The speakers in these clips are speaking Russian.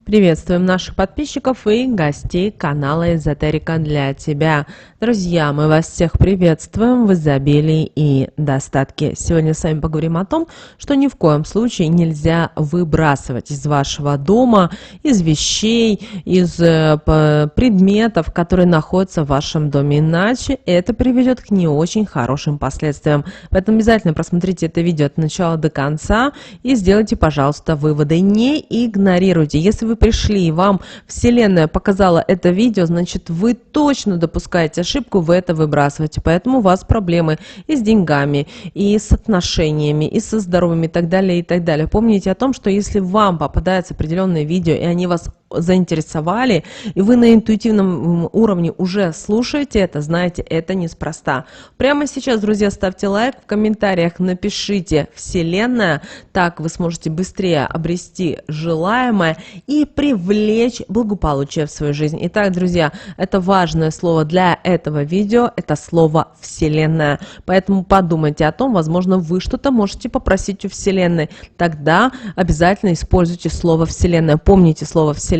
Приветствуем наших подписчиков и гостей канала Эзотерика для тебя. Друзья, мы вас всех приветствуем в изобилии и достатке. Сегодня с вами поговорим о том, что ни в коем случае нельзя выбрасывать из вашего дома, из вещей, из предметов, которые находятся в вашем доме. Иначе это приведет к не очень хорошим последствиям. Поэтому обязательно просмотрите это видео от начала до конца и сделайте, пожалуйста, выводы. Не игнорируйте. Если вы пришли и вам Вселенная показала это видео, значит, вы точно допускаете ошибку, вы это выбрасываете. Поэтому у вас проблемы и с деньгами, и с отношениями, и со здоровьем, и так далее, и так далее. Помните о том, что если вам попадаются определенные видео, и они вас заинтересовали, и вы на интуитивном уровне уже слушаете это, знаете, это неспроста. Прямо сейчас, друзья, ставьте лайк, в комментариях напишите «Вселенная», так вы сможете быстрее обрести желаемое и привлечь благополучие в свою жизнь. Итак, друзья, это важное слово для этого видео, это слово «Вселенная». Поэтому подумайте о том, возможно, вы что-то можете попросить у Вселенной. Тогда обязательно используйте слово «Вселенная». Помните слово «Вселенная»,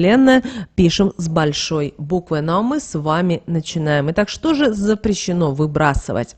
пишем с большой буквы. Ну а мы с вами начинаем. Итак, что же запрещено выбрасывать?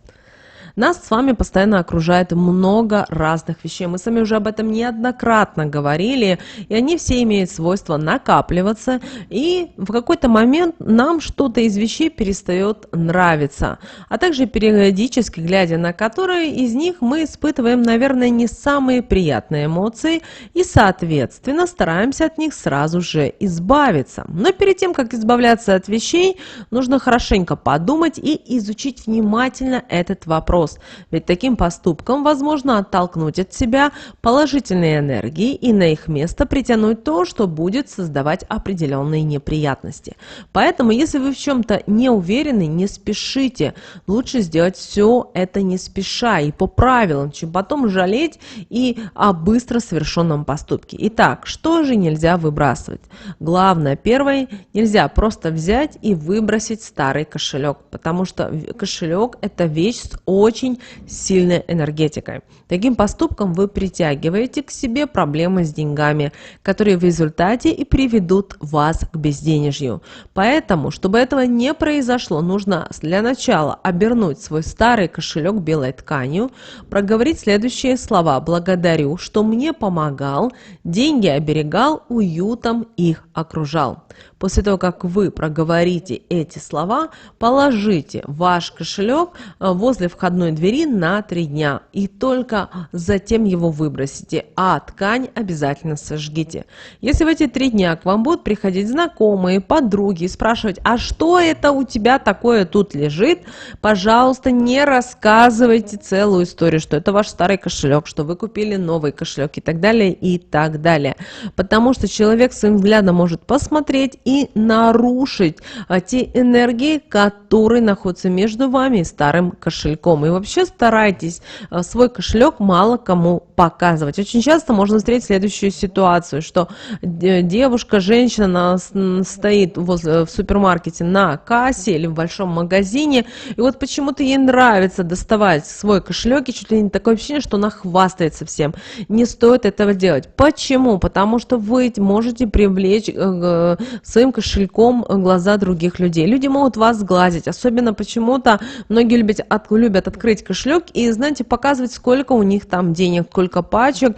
Нас с вами постоянно окружает много разных вещей. Мы с вами уже об этом неоднократно говорили, и они все имеют свойство накапливаться, и в какой-то момент нам что-то из вещей перестает нравиться. А также периодически, глядя на которые из них, мы испытываем, наверное, не самые приятные эмоции, и, соответственно, стараемся от них сразу же избавиться. Но перед тем, как избавляться от вещей, нужно хорошенько подумать и изучить внимательно этот вопрос. Ведь таким поступком возможно оттолкнуть от себя положительные энергии и на их место притянуть то, что будет создавать определенные неприятности. Поэтому, если вы в чем-то не уверены, не спешите. Лучше сделать все это не спеша и по правилам, чем потом жалеть и о быстро совершенном поступке. Итак, что же нельзя выбрасывать? Главное, первое, нельзя просто взять и выбросить старый кошелек, потому что кошелек – это вещь с очень сильной энергетикой. Таким поступком вы притягиваете к себе проблемы с деньгами, которые в результате и приведут вас к безденежью. Поэтому, чтобы этого не произошло, нужно для начала обернуть свой старый кошелек белой тканью, проговорить следующие слова: «Благодарю, что мне помогал, деньги оберегал, уютом их окружал». После того, как вы проговорите эти слова, положите ваш кошелек возле входной двери на 3 дня и только затем его выбросите, а ткань обязательно сожгите. Если в эти 3 дня к вам будут приходить знакомые, подруги и спрашивать: а что это у тебя такое тут лежит, пожалуйста, не рассказывайте целую историю, что это ваш старый кошелек, что вы купили новый кошелек и так далее, и так далее. Потому что человек своим взглядом может посмотреть и нарушить те энергии, которые находятся между вами и старым кошельком. И вообще старайтесь свой кошелек мало кому показывать. Очень часто можно встретить следующую ситуацию, что девушка, женщина стоит в супермаркете на кассе или в большом магазине, и вот почему-то ей нравится доставать свой кошелек, и чуть ли не такое ощущение, что она хвастается всем. Не стоит этого делать. Почему? Потому что вы можете привлечь своим кошельком глаза других людей. Люди могут вас сглазить. Особенно почему-то многие любят открыть кошелек и, знаете, показывать, сколько у них там денег, сколько пачек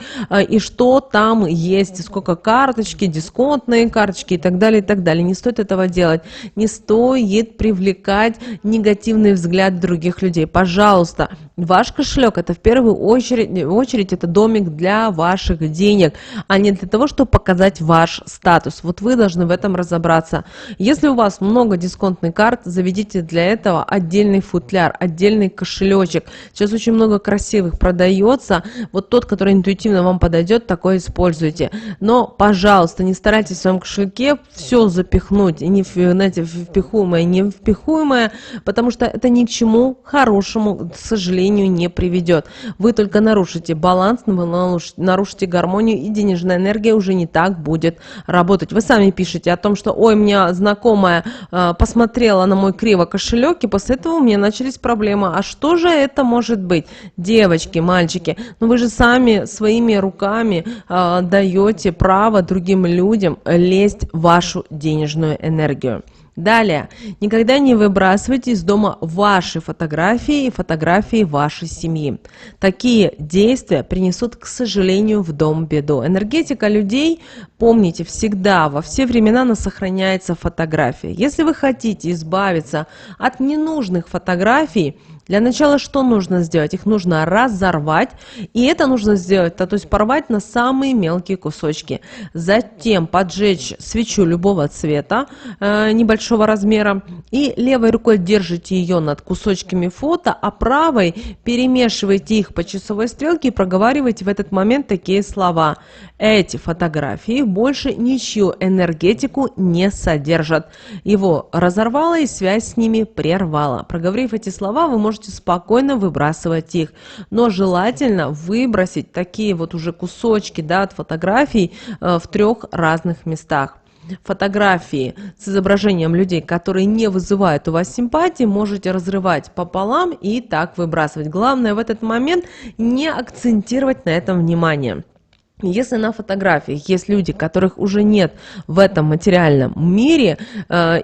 и что там есть, сколько карточки, дисконтные карточки и так далее, и так далее. Не стоит этого делать. Не стоит привлекать негативный взгляд других людей. Пожалуйста, ваш кошелек — это в первую очередь это домик для ваших денег, а не для того, чтобы показать ваш статус. Вот вы должны в этом разобраться. Если у вас много дисконтных карт, заведите для этого отдельный футляр, отдельный кошелечек. Сейчас очень много красивых продается. Вот тот, который интуитивно вам подойдет, такой используйте. Но, пожалуйста, не старайтесь в своем кошельке все запихнуть, и не, знаете, впихуемое, не впихуемое, потому что это ни к чему хорошему, к сожалению, сожалению, не приведет. Вы только нарушите баланс, вы нарушите гармонию, и денежная энергия уже не так будет работать. Вы сами пишете о том, что ой, меня знакомая посмотрела на мой криво кошелек, и после этого у меня начались проблемы. А что же это может быть? Девочки, мальчики, ну вы же сами своими руками даете право другим людям лезть в вашу денежную энергию. Далее, никогда не выбрасывайте из дома ваши фотографии и фотографии вашей семьи. Такие действия принесут, к сожалению, в дом беду. Энергетика людей, помните, всегда, во все времена она сохраняется в фотографии. Если вы хотите избавиться от ненужных фотографий, для начала что нужно сделать? Их нужно разорвать, и это нужно сделать, то есть порвать на самые мелкие кусочки. Затем поджечь свечу любого цвета, небольшого размера, и левой рукой держите ее над кусочками фото, а правой перемешивайте их по часовой стрелке и проговаривайте в этот момент такие слова. Эти фотографии больше ничью энергетику не содержат. Его разорвало и связь с ними прервало. Проговорив эти слова, вы можете спокойно выбрасывать их. Но желательно выбросить такие вот уже кусочки, да, от фотографий в 3 разных местах. Фотографии с изображением людей, которые не вызывают у вас симпатии, можете разрывать пополам и так выбрасывать. Главное в этот момент не акцентировать на этом внимание. Если на фотографиях есть люди, которых уже нет в этом материальном мире,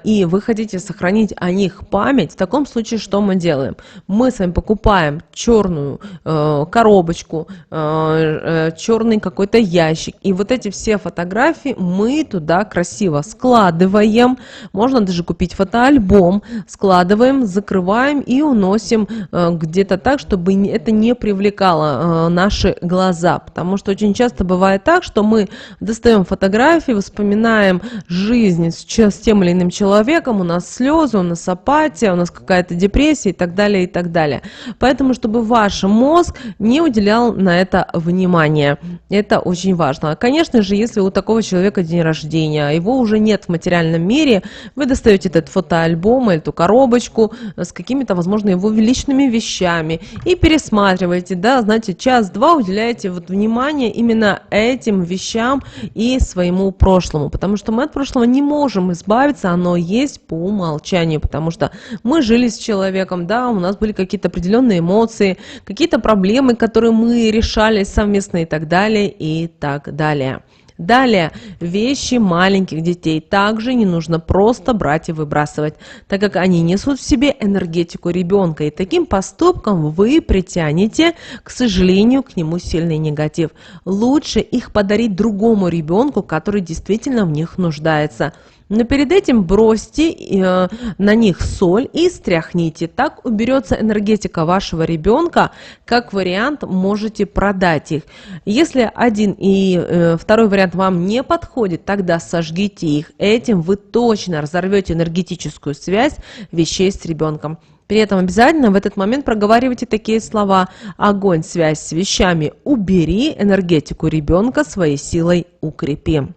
и вы хотите сохранить о них память, в таком случае что мы делаем? Мы с вами покупаем черную коробочку, черный какой-то ящик, и вот эти все фотографии мы туда красиво складываем. Можно даже купить фотоальбом, складываем, закрываем и уносим где-то так, чтобы это не привлекало наши глаза, потому что очень часто бывает так, что мы достаем фотографии, вспоминаем жизнь с тем или иным человеком, у нас слезы, у нас апатия, у нас какая-то депрессия и так далее, и так далее. Поэтому, чтобы ваш мозг не уделял на это внимания. Это очень важно. Конечно же, если у такого человека день рождения, а его уже нет в материальном мире, вы достаете этот фотоальбом, эту коробочку с какими-то, возможно, его личными вещами и пересматриваете, да, знаете, час-два уделяете вот внимание именно этим вещам и своему прошлому, потому что мы от прошлого не можем избавиться, оно есть по умолчанию, потому что мы жили с человеком, да, у нас были какие-то определенные эмоции, какие-то проблемы, которые мы решали совместно и так далее, и так далее. Далее, вещи маленьких детей также не нужно просто брать и выбрасывать, так как они несут в себе энергетику ребенка, и таким поступком вы притянете, к сожалению, к нему сильный негатив. Лучше их подарить другому ребенку, который действительно в них нуждается. Но перед этим бросьте на них соль и стряхните. Так уберется энергетика вашего ребенка. Как вариант, можете продать их. Если один и второй вариант вам не подходит, тогда сожгите их. Этим вы точно разорвете энергетическую связь вещей с ребенком. При этом обязательно в этот момент проговаривайте такие слова: огонь, связь с вещами убери, энергетику ребенка своей силой укрепи.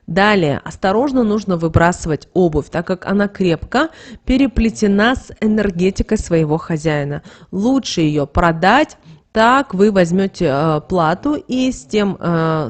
Далее, осторожно нужно выбрасывать обувь, так как она крепко переплетена с энергетикой своего хозяина. Лучше ее продать. Так вы возьмете плату и с тем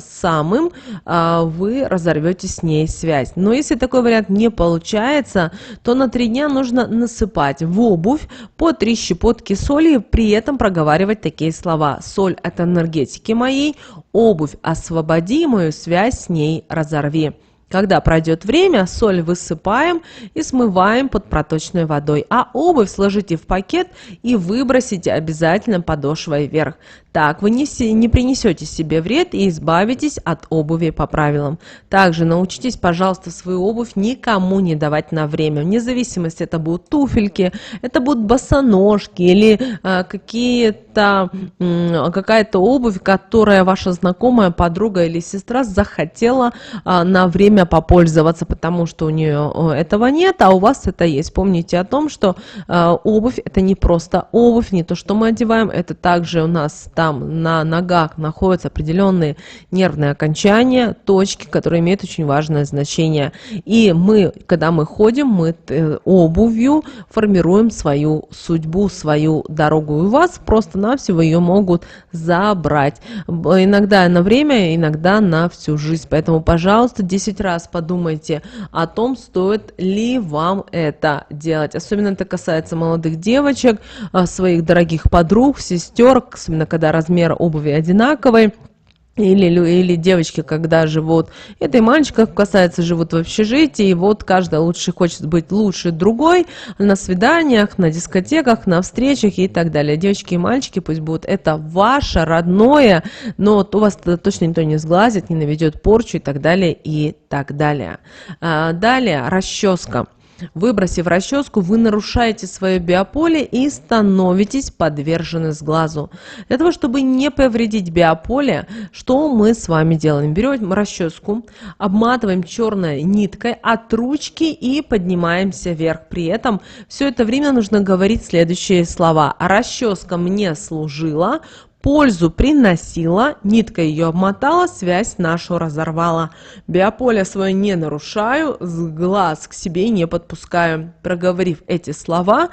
самым вы разорвете с ней связь. Но если такой вариант не получается, то на 3 дня нужно насыпать в обувь по 3 щепотки соли, при этом проговаривать такие слова: соль от энергетики моей, обувь освободи, мою связь с ней разорви. Когда пройдет время, соль высыпаем и смываем под проточной водой, а обувь сложите в пакет и выбросите обязательно подошвой вверх. Так вы не принесете себе вред и избавитесь от обуви по правилам. Также научитесь, пожалуйста, свою обувь никому не давать на время. Вне зависимости, это будут туфельки, это будут босоножки или это какая-то обувь, которая ваша знакомая, подруга или сестра захотела на время попользоваться, потому что у нее этого нет, а у вас это есть. Помните о том, что обувь это не просто обувь, не то, что мы одеваем, это также у нас там на ногах находятся определенные нервные окончания, точки, которые имеют очень важное значение. И мы, когда мы ходим, мы обувью формируем свою судьбу, свою дорогу. И у вас просто-навсего ее могут забрать. Иногда на время, иногда на всю жизнь. Поэтому, пожалуйста, 10 раз подумайте о том, стоит ли вам это делать. Особенно это касается молодых девочек, своих дорогих подруг, сестер, особенно когда размер обуви одинаковый. Или девочки, когда живут, это и мальчиков касается, живут в общежитии, и вот каждая лучше хочет быть лучше другой на свиданиях, на дискотеках, на встречах и так далее. Девочки и мальчики пусть будут, это ваше родное, но вот у вас точно никто не сглазит, не наведет порчу и так далее, и так далее. Далее, расческа. Выбросив расческу, вы нарушаете свое биополе и становитесь подвержены сглазу. Для того, чтобы не повредить биополе, что мы с вами делаем? Берем расческу, обматываем черной ниткой от ручки и поднимаемся вверх. При этом все это время нужно говорить следующие слова. Расческа мне служила, пользу приносила, нитка ее обмотала, связь нашу разорвала. Биополе свое не нарушаю, глаз к себе не подпускаю. Проговорив эти слова,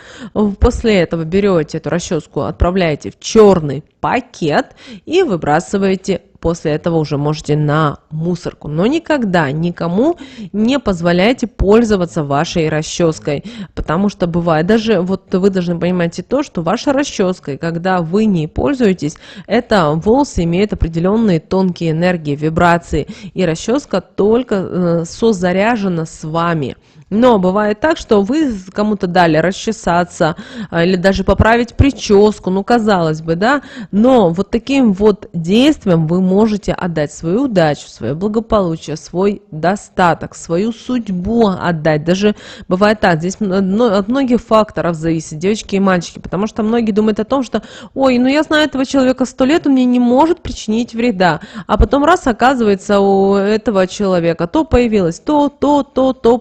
после этого берете эту расческу, отправляете в черный пакет и выбрасываете. После этого уже можете на мусорку. Но никогда никому не позволяйте пользоваться вашей расческой. Потому что бывает, даже вот вы должны понимать и то, что ваша расческа, когда вы ней пользуетесь, это волосы имеют определенные тонкие энергии, вибрации. И расческа только созаряжена с вами. Но бывает так, что вы кому-то дали расчесаться или даже поправить прическу, ну, казалось бы, да, но вот таким вот действием вы можете отдать свою удачу, свое благополучие, свой достаток, свою судьбу отдать. Даже бывает так, здесь от многих факторов зависит, девочки и мальчики, потому что многие думают о том, что, ой, ну я знаю этого человека 100 лет, он мне не может причинить вреда, а потом раз оказывается у этого человека то появилось, то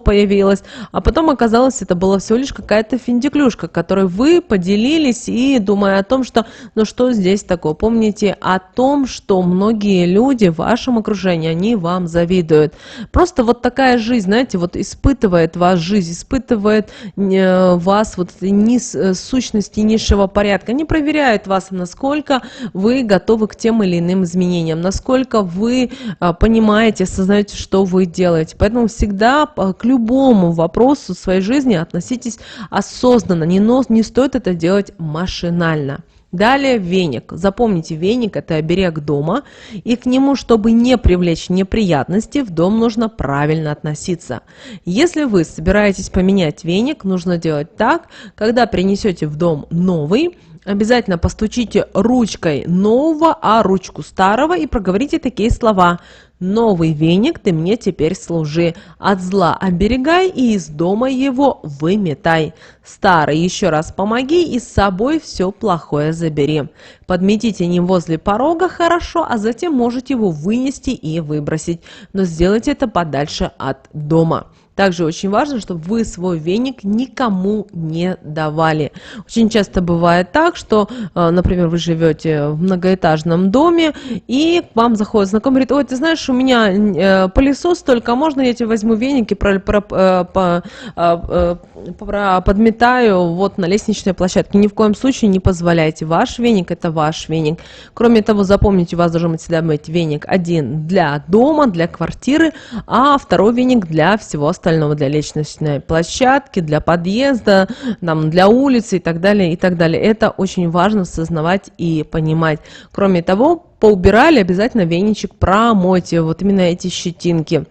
появилось, а потом оказалось, это была всего лишь какая-то финдиклюшка, которой вы поделились и думая о том, что, ну что здесь такое. Помните о том, что многие люди в вашем окружении, они вам завидуют. Просто вот такая жизнь, знаете, вот испытывает вас жизнь, испытывает вас вот сущности низшего порядка, не проверяет вас, насколько вы готовы к тем или иным изменениям, насколько вы понимаете, осознаете, что вы делаете. Поэтому всегда к любому вопросу своей жизни относитесь осознанно, не стоит это делать машинально. Далее веник. Запомните, веник – это оберег дома, и к нему, чтобы не привлечь неприятности, в дом нужно правильно относиться. Если вы собираетесь поменять веник, нужно делать так, когда принесете в дом новый, обязательно постучите ручкой нового, а ручку старого и проговорите такие слова. Новый веник ты мне теперь служи, от зла оберегай и из дома его выметай. Старый еще раз помоги и с собой все плохое забери. Подметите ним возле порога хорошо, а затем можете его вынести и выбросить, но сделайте это подальше от дома. Также очень важно, чтобы вы свой веник никому не давали. Очень часто бывает так, что, например, вы живете в многоэтажном доме, и к вам заходит знакомый и говорит: ой, ты знаешь, у меня пылесос только, можно я тебе возьму веник и подметаю вот на лестничной площадке. Ни в коем случае не позволяйте. Ваш веник – это ваш веник. Кроме того, запомните, у вас должен всегда быть веник один для дома, для квартиры, а второй веник для всего остального, для лестничной площадки, для подъезда, там, для улицы и так далее, и так далее. Это очень важно осознавать и понимать. Кроме того, поубирали, обязательно веничек промойте, вот именно эти щетинки.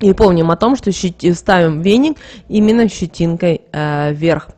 И помним о том, что ставим веник именно щетинкой вверх.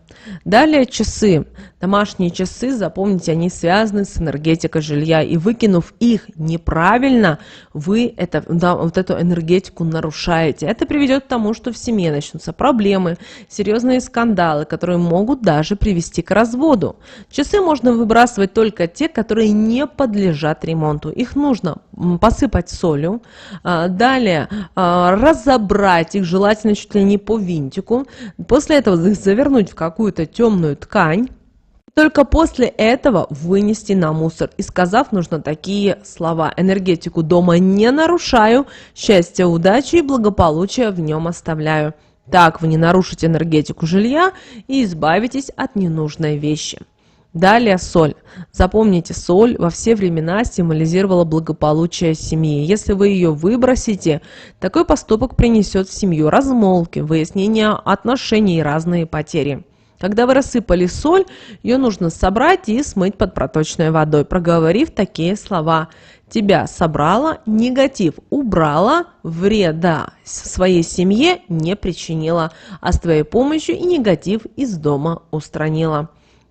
Далее часы. Домашние часы, запомните, они связаны с энергетикой жилья. И выкинув их неправильно, вы вот эту энергетику нарушаете. Это приведет к тому, что в семье начнутся проблемы, серьезные скандалы, которые могут даже привести к разводу. Часы можно выбрасывать только те, которые не подлежат ремонту. Их нужно посыпать солью. Далее разобрать их, желательно чуть ли не по винтику. После этого завернуть в какую-то темную ткань. Только после этого вынести на мусор. И сказав, нужно такие слова: энергетику дома не нарушаю, счастья, удачи и благополучия в нем оставляю. Так вы не нарушите энергетику жилья и избавитесь от ненужной вещи. Далее соль. Запомните, соль во все времена символизировала благополучие семьи. Если вы ее выбросите, такой поступок принесет в семью размолвки, выяснение отношений и разные потери. Когда вы рассыпали соль, ее нужно собрать и смыть под проточной водой, проговорив такие слова: тебя собрала, негатив убрала, вреда своей семье не причинила, а с твоей помощью и негатив из дома устранила.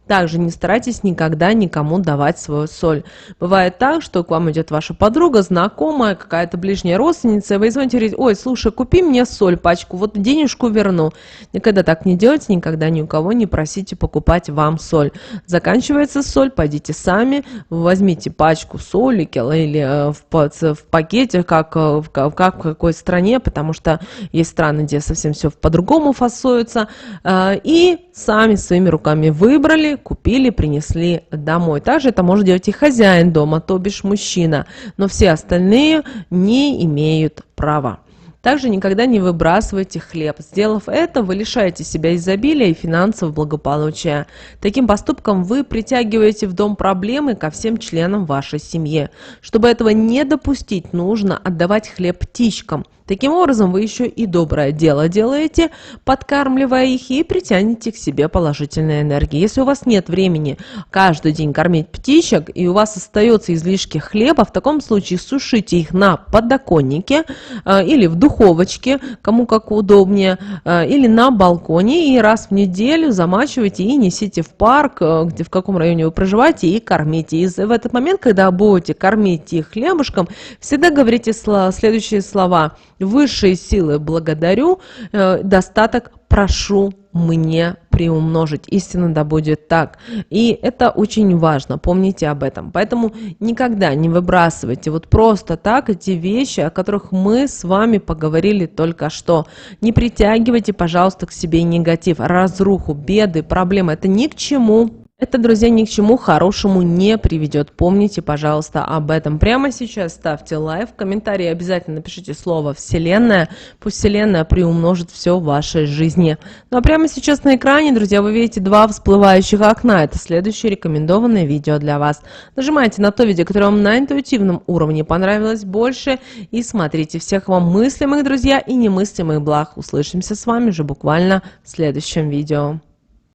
Также не старайтесь никогда никому давать свою соль. Бывает так, что к вам идет ваша подруга, знакомая, какая-то ближняя родственница, и вы звоните и говорите: ой, слушай, купи мне соль, пачку, вот денежку верну. Никогда так не делайте, никогда ни у кого не просите покупать вам соль. Заканчивается соль, пойдите сами, возьмите пачку соли или в пакете, как в какой стране, потому что есть страны, где совсем все по-другому фасуется, и сами своими руками выбрали, купили, принесли домой. Также это может делать и хозяин дома, то бишь мужчина, но все остальные не имеют права. Также никогда не выбрасывайте хлеб. Сделав это, вы лишаете себя изобилия и финансового благополучия. Таким поступком вы притягиваете в дом проблемы ко всем членам вашей семьи. Чтобы этого не допустить, нужно отдавать хлеб птичкам. Таким образом, вы еще и доброе дело делаете, подкармливая их, и притянете к себе положительные энергии. Если у вас нет времени каждый день кормить птичек, и у вас остается излишки хлеба, в таком случае сушите их на подоконнике или в духовочке, кому как удобнее, или на балконе, и раз в неделю замачивайте и несите в парк, где, в каком районе вы проживаете, и кормите. И в этот момент, когда будете кормить их хлебушком, всегда говорите следующие слова: высшие силы благодарю, достаток прошу мне приумножить. Истинно да будет так. И это очень важно, помните об этом. Поэтому никогда не выбрасывайте вот просто так эти вещи, о которых мы с вами поговорили только что. Не притягивайте, пожалуйста, к себе негатив, разруху, беды, проблемы. Это ни к чему. Это, друзья, ни к чему хорошему не приведет. Помните, пожалуйста, об этом. Прямо сейчас ставьте лайк, в комментарии обязательно напишите слово «Вселенная». Пусть Вселенная приумножит все в вашей жизни. Ну а прямо сейчас на экране, друзья, вы видите два всплывающих окна. Это следующее рекомендованное видео для вас. Нажимайте на то видео, которое вам на интуитивном уровне понравилось больше, и смотрите. Всех вам мыслимых, друзья, и немыслимых благ. Услышимся с вами уже буквально в следующем видео.